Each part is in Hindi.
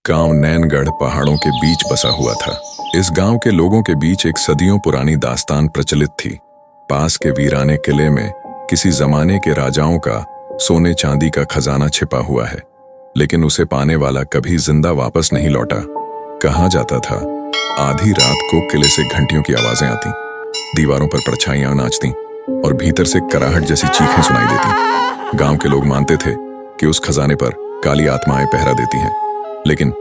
गांव नैनगढ़ पहाड़ों के बीच बसा हुआ था। इस गांव के लोगों के बीच एक सदियों पुरानी दास्तान प्रचलित थी। पास के वीराने किले में किसी जमाने के राजाओं का सोने चांदी का खजाना छिपा हुआ है, लेकिन उसे पाने वाला कभी जिंदा वापस नहीं लौटा। कहा जाता था, आधी रात को किले से घंटियों की आवाजें आती, दीवारों पर परछाइयां नाचती और भीतर से कराहट जैसी चीखें सुनाई देती। गांव के लोग मानते थे कि उस खजाने पर काली आत्माएं पहरा देती हैं, लेकिन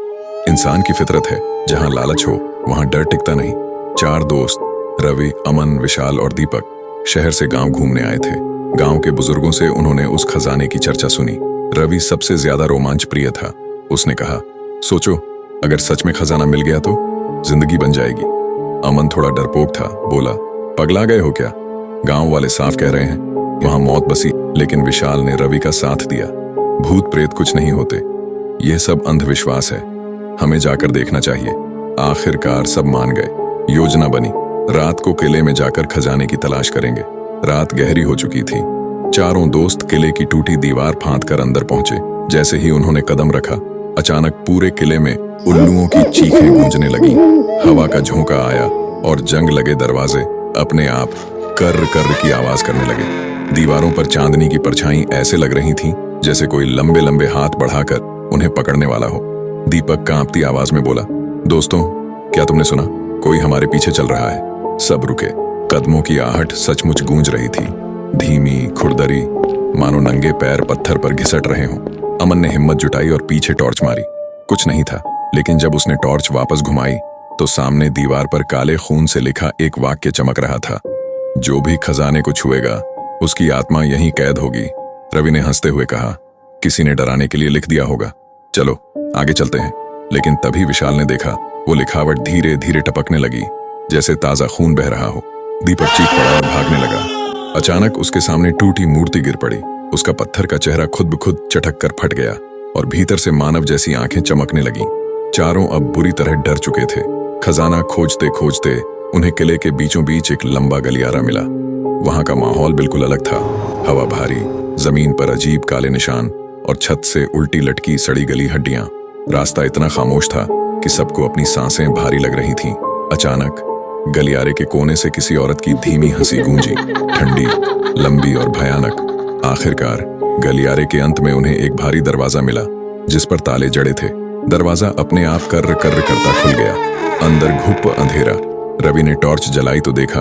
इंसान की फितरत है, जहां लालच हो वहां डर टिकता नहीं। 4 दोस्त रवि, अमन, विशाल और दीपक शहर से गांव घूमने आए थे। गांव के बुजुर्गों से उन्होंने उस खजाने की चर्चा सुनी। रवि सबसे ज्यादा रोमांच प्रिय था। उसने कहा, सोचो अगर सच में खजाना मिल गया तो जिंदगी बन जाएगी। अमन थोड़ा डरपोक था, बोला, पगला गए हो क्या? गांव वाले साफ कह रहे हैं वहां मौत बसी। लेकिन विशाल ने रवि का साथ दिया। भूत प्रेत कुछ नहीं होते, यह सब अंधविश्वास है, हमें जाकर देखना चाहिए। आखिरकार सब मान गए। योजना बनी, रात को किले में जाकर खजाने की तलाश करेंगे। रात गहरी हो चुकी थी। चारों दोस्त किले की टूटी दीवार फांदकर अंदर पहुंचे। जैसे ही उन्होंने कदम रखा, अचानक पूरे किले में उल्लुओं की चीखें गूंजने लगी। हवा का झोंका आया और जंग लगे दरवाजे अपने आप कर्र कर्र की आवाज करने लगे। दीवारों पर चांदनी की परछाई ऐसे लग रही थीं जैसे कोई लंबे लंबे हाथ बढ़ाकर उन्हें पकड़ने वाला हो। दीपक कांपती आवाज में बोला, दोस्तों क्या तुमने सुना? कोई हमारे पीछे चल रहा है। सब रुके। कदमों की आहट सचमुच गूंज रही थी, धीमी, खुरदरी, मानो नंगे पैर पत्थर पर घिसट रहे हों। अमन ने हिम्मत जुटाई और पीछे टॉर्च मारी। कुछ नहीं था, लेकिन जब उसने टॉर्च वापस घुमाई तो सामने दीवार पर काले खून से लिखा एक वाक्य चमक रहा था, जो भी खजाने को छुएगा उसकी आत्मा यहीं कैद होगी। रवि ने हंसते हुए कहा, किसी ने डराने के लिए लिख दिया होगा, चलो आगे चलते हैं। लेकिन तभी विशाल ने देखा, वो लिखावट धीरे धीरे टपकने लगी, जैसे ताजा खून बह रहा हो। दीपक चीख पड़ा और भागने लगा। अचानक उसके सामने टूटी मूर्ति गिर पड़ी। उसका पत्थर का चेहरा खुद ब खुद चटक कर फट गया और भीतर से मानव जैसी आंखें चमकने लगीं। चारों अब बुरी तरह डर चुके थे। खजाना खोजते खोजते उन्हें किले के बीचों बीच एक लंबा गलियारा मिला। वहां का माहौल बिल्कुल अलग था। हवा भारी, जमीन पर अजीब काले निशान और छत से उल्टी लटकी सड़ी गली हड्डियां। रास्ता इतना खामोश था कि सबको अपनी सांसें भारी लग रही थीं। अचानक गलियारे के कोने से किसी औरत की धीमी हंसी गूंजी, ठंडी, लंबी और भयानक। आखिरकार गलियारे के अंत में उन्हें एक भारी दरवाजा मिला, जिस पर ताले जड़े थे। दरवाजा अपने आप कर्र कर्र करता खुल गया। अंदर घुप अंधेरा। रवि ने टॉर्च जलाई तो देखा,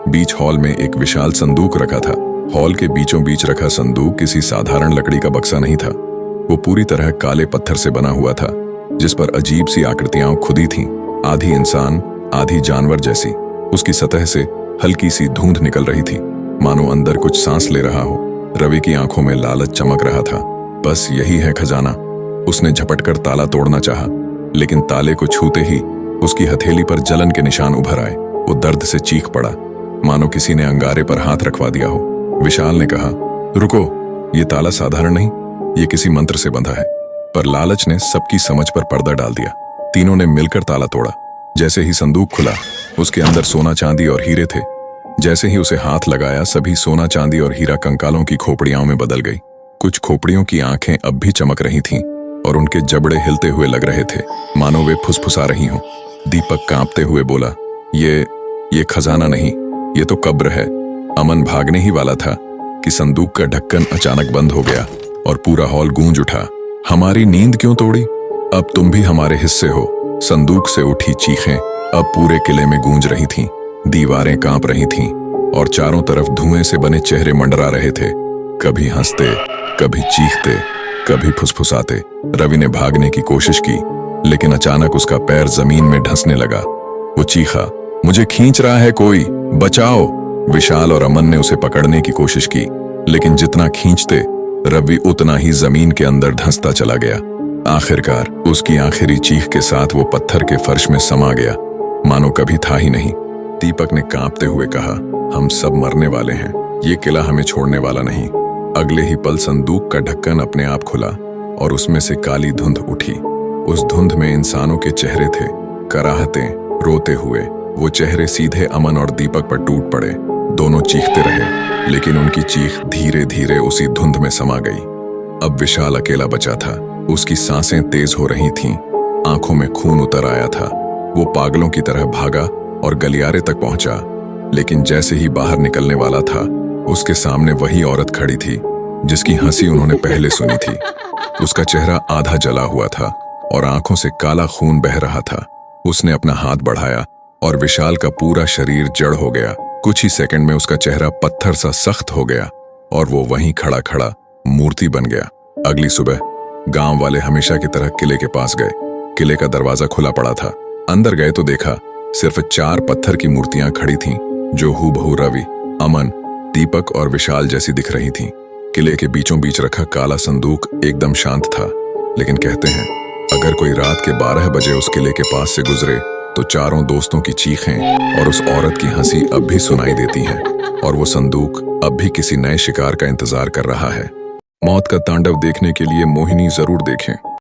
बीच हॉल में एक विशाल संदूक रखा था। हॉल के बीचों बीच रखा संदूक किसी साधारण लकड़ी का बक्सा नहीं था। वो पूरी तरह काले पत्थर से बना हुआ था, जिस पर अजीब सी आकृतियां खुदी थीं, आधी इंसान आधी जानवर जैसी। उसकी सतह से हल्की सी धुंध निकल रही थी, मानो अंदर कुछ सांस ले रहा हो। रवि की आंखों में लालच चमक रहा था। बस यही है खजाना। उसने झपटकर ताला तोड़ना चाहा, लेकिन ताले को छूते ही उसकी हथेली पर जलन के निशान उभर आए। वो दर्द से चीख पड़ा, मानो किसी ने अंगारे पर हाथ रखवा दिया हो। विशाल ने कहा, रुको, ये ताला साधारण नहीं, ये किसी मंत्र से बंधा है। पर लालच ने सबकी समझ पर पर्दा डाल दिया। तीनों ने मिलकर ताला तोड़ा। जैसे ही संदूक खुला, उसके अंदर सोना चांदी और हीरे थे। जैसे ही उसे हाथ लगाया, सभी सोना चांदी और हीरा कंकालों की खोपड़ियों में बदल गई। कुछ खोपड़ियों की आंखें अब भी चमक रही थीं और उनके जबड़े हिलते हुए लग रहे थे, मानो वे फुसफुसा रही हों। दीपक कांपते हुए बोला, ये खजाना नहीं, ये तो कब्र है। अमन भागने ही वाला था कि संदूक का ढक्कन अचानक बंद हो गया और पूरा हॉल गूंज उठा। हमारी नींद क्यों तोड़ी? अब तुम भी हमारे हिस्से हो। संदूक से उठी चीखें अब पूरे किले में गूंज रही थीं। दीवारें कांप रही थीं और चारों तरफ धुएं से बने चेहरे मंडरा रहे थे, कभी हंसते, कभी चीखते, कभी फुसफुसाते। रवि ने भागने की कोशिश की, लेकिन अचानक उसका पैर जमीन में धंसने लगा। वो चीखा, मुझे खींच रहा है कोई, बचाओ। विशाल और अमन ने उसे पकड़ने की कोशिश की, लेकिन जितना खींचते रवि उतना ही जमीन के अंदर धंसता चला गया। आखिरकार उसकी आखिरी चीख के साथ वो पत्थर के फर्श में समा गया, मानो कभी था ही नहीं। दीपक ने कांपते हुए कहा, हम सब मरने वाले हैं, ये किला हमें छोड़ने वाला नहीं। अगले ही पल संदूक का ढक्कन अपने आप खुला और उसमें से काली धुंध उठी। उस धुंध में इंसानों के चेहरे थे, कराहते, रोते हुए। वो चेहरे सीधे अमन और दीपक पर टूट पड़े। दोनों चीखते रहे, लेकिन उनकी चीख धीरे धीरे उसी धुंध में समा गई। अब विशाल अकेला बचा था। उसकी सांसें तेज हो रही थीं, आंखों में खून उतर आया था। वो पागलों की तरह भागा और गलियारे तक पहुंचा, लेकिन जैसे ही बाहर निकलने वाला था, उसके सामने वही औरत खड़ी थी जिसकी हंसी उन्होंने पहले सुनी थी। उसका चेहरा आधा जला हुआ था और आंखों से काला खून बह रहा था। उसने अपना हाथ बढ़ाया और विशाल का पूरा शरीर जड़ हो गया। कुछ ही सेकंड में उसका चेहरा पत्थर सा सख्त हो गया और वो वहीं खड़ा खड़ा मूर्ति बन गया। अगली सुबह गांव वाले हमेशा की तरह किले के पास गए। किले का दरवाजा खुला पड़ा था। अंदर गए तो देखा सिर्फ 4 पत्थर की मूर्तियां खड़ी थीं, जो हूबहू रवि, अमन, दीपक और विशाल जैसी दिख रही थीं। किले के बीचों बीच रखा काला संदूक एकदम शांत था, लेकिन कहते हैं अगर कोई रात के 12 बजे उस किले के पास से गुजरे तो चारों दोस्तों की चीखें और उस औरत की हंसी अब भी सुनाई देती हैं, और वो संदूक अब भी किसी नए शिकार का इंतजार कर रहा है। मौत का तांडव देखने के लिए मोहिनी जरूर देखें।